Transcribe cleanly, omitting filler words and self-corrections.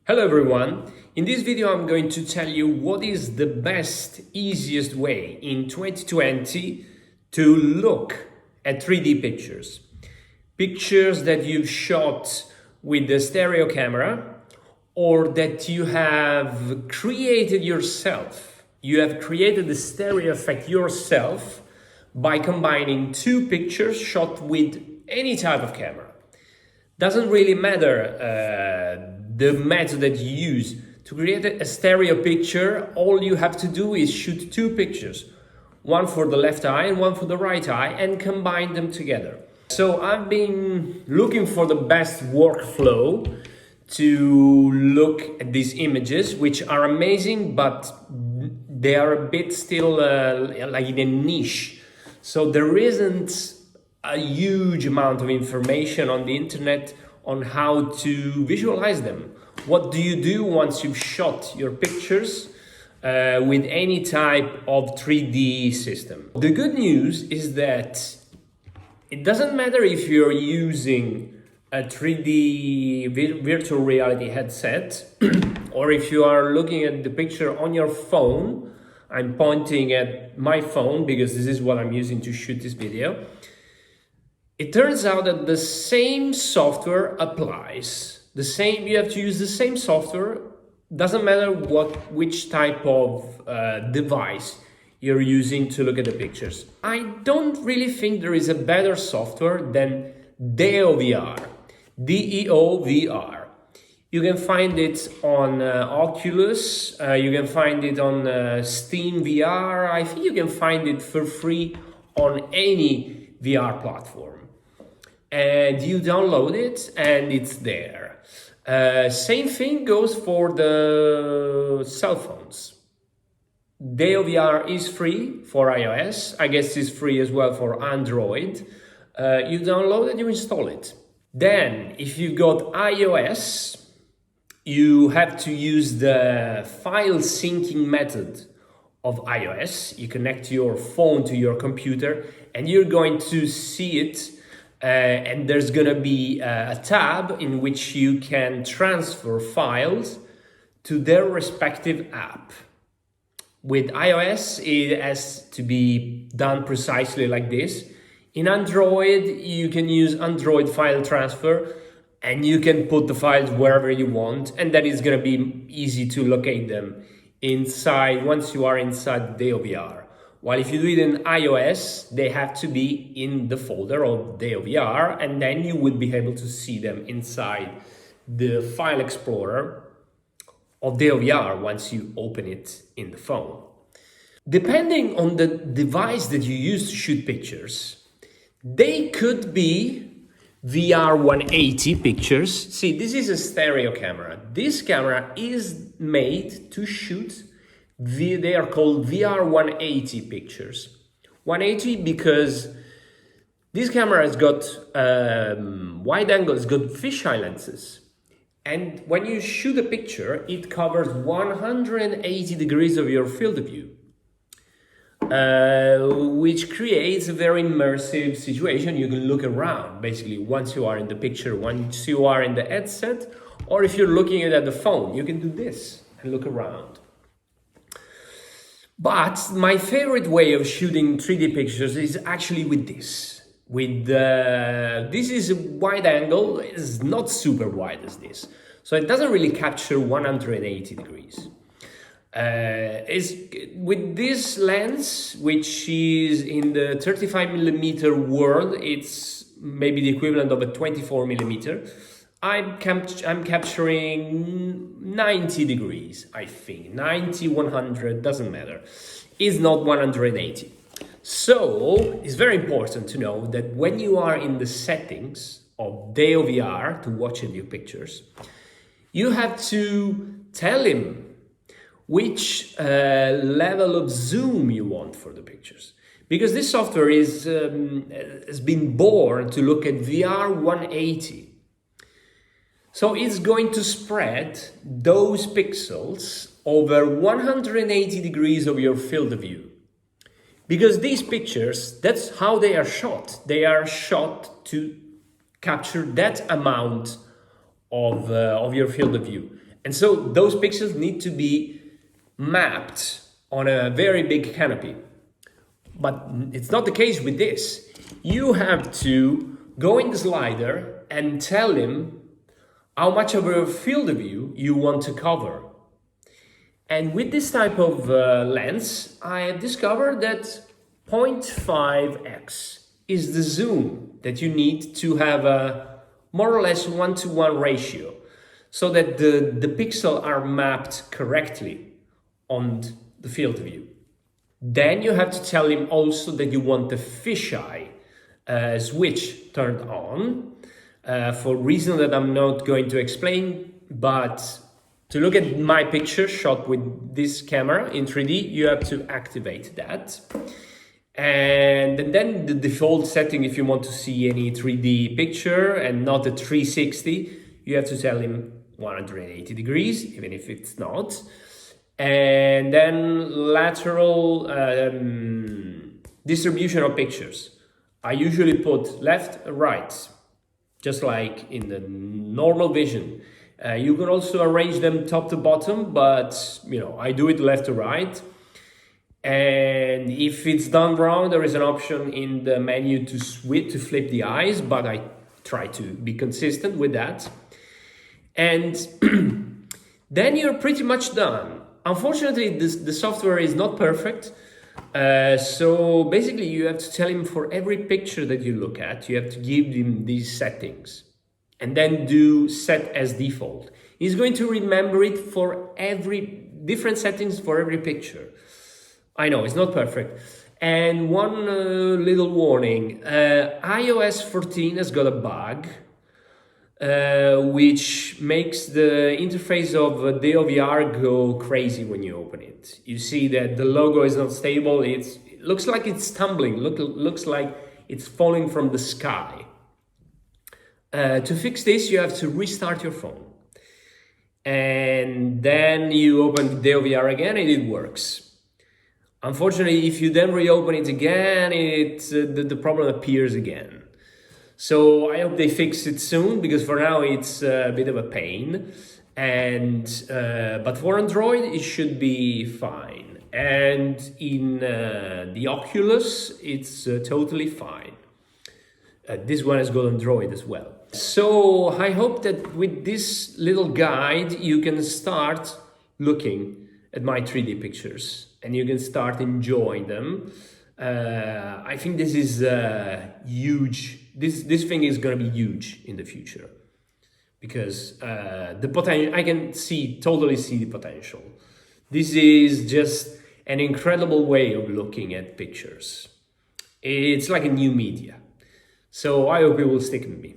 Hello everyone, in this video I'm going to tell you what is the best, easiest way in 2020 to look at 3D pictures. Pictures that you've shot with the stereo camera or that you have created yourself. You have created the stereo effect yourself by combining two pictures shot with any type of camera. Doesn't really matter the method that you use to create a stereo picture. All you have to do is shoot two pictures, one for the left eye and one for the right eye, and combine them together. So I've been looking for the best workflow to look at these images, which are amazing, but they are a bit still like in a niche. So there isn't a huge amount of information on the internet on how to visualize them. What do you do once you've shot your pictures with any type of 3D system? The good news is that it doesn't matter if you're using a 3D virtual reality headset or if you are looking at the picture on your phone. I'm pointing at my phone because this is what I'm using to shoot this video. It turns out that the same software applies. You have to use the same software. Doesn't matter which type of device you're using to look at the pictures. I don't really think there is a better software than DeoVR, DeoVR. You can find it on Oculus, you can find it on SteamVR. I think you can find it for free on any VR platform. And you download it and it's there. Same thing goes for the cell phones. DeoVR is free for iOS. I guess it's free as well for Android. You download it, you install it. Then, if you got iOS, you have to use the file syncing method of iOS. You connect your phone to your computer and you're going to see it. And there's gonna be a tab in which you can transfer files to their respective app. With iOS, it has to be done precisely like this. In Android, you can use Android file transfer and you can put the files wherever you want, and then it's gonna be easy to locate them once you are inside DeoVR. While if you do it in iOS, they have to be in the folder of DeoVR, and then you would be able to see them inside the file explorer of DeoVR once you open it in the phone. Depending on the device that you use to shoot pictures, they could be VR180 pictures. See, this is a stereo camera. This camera is made to shoot they are called VR180 pictures. 180 because this camera has got wide angle, it's got fisheye lenses. And when you shoot a picture, it covers 180 degrees of your field of view, which creates a very immersive situation. You can look around, basically, once you are in the picture, once you are in the headset, or if you're looking at the phone, you can do this and look around. But my favorite way of shooting 3D pictures is actually with this. This is a wide angle, it's not super wide as this. So it doesn't really capture 180 degrees. With this lens, which is in the 35mm world, it's maybe the equivalent of a 24mm. I'm capturing 90 degrees, I think. 90, 100, doesn't matter. It's not 180. So, it's very important to know that when you are in the settings of DeoVR to watch your pictures, you have to tell him which level of zoom you want for the pictures. Because this software has been born to look at VR180. So it's going to spread those pixels over 180 degrees of your field of view. Because these pictures, that's how they are shot. They are shot to capture that amount of your field of view. And so those pixels need to be mapped on a very big canopy. But it's not the case with this. You have to go in the slider and tell him how much of a field of view you want to cover. And with this type of lens, I have discovered that 0.5x is the zoom that you need to have a more or less 1-to-1 ratio, so that the pixels are mapped correctly on the field of view. Then you have to tell him also that you want the fisheye switch turned on for reasons that I'm not going to explain, but to look at my picture shot with this camera in 3D, you have to activate that. And then the default setting, if you want to see any 3D picture and not a 360, you have to tell him 180 degrees, even if it's not. And then lateral distribution of pictures. I usually put left, right, just like in the normal vision. You can also arrange them top to bottom, but I do it left to right. And if it's done wrong, there is an option in the menu to flip the eyes, but I try to be consistent with that. And then you're pretty much done. Unfortunately, the software is not perfect. So basically you have to tell him for every picture that you look at, you have to give him these settings and then do set as default. He's going to remember it for every different settings for every picture. I know it's not perfect. And one little warning, iOS 14 has got a bug which makes the interface of DeoVR go crazy when you open it. You see that the logo is not stable. It looks like it's tumbling, looks like it's falling from the sky. To fix this, you have to restart your phone. And then you open DeoVR again and it works. Unfortunately, if you then reopen it again, the problem appears again. So I hope they fix it soon, because for now it's a bit of a pain. And but for Android, it should be fine. And in the Oculus, it's totally fine. This one has got Android as well. So I hope that with this little guide, you can start looking at my 3D pictures and you can start enjoying them. I think this is huge. This thing is going to be huge in the future, because the potential, I can totally see the potential. This is just an incredible way of looking at pictures. It's like a new media. So I hope you will stick with me.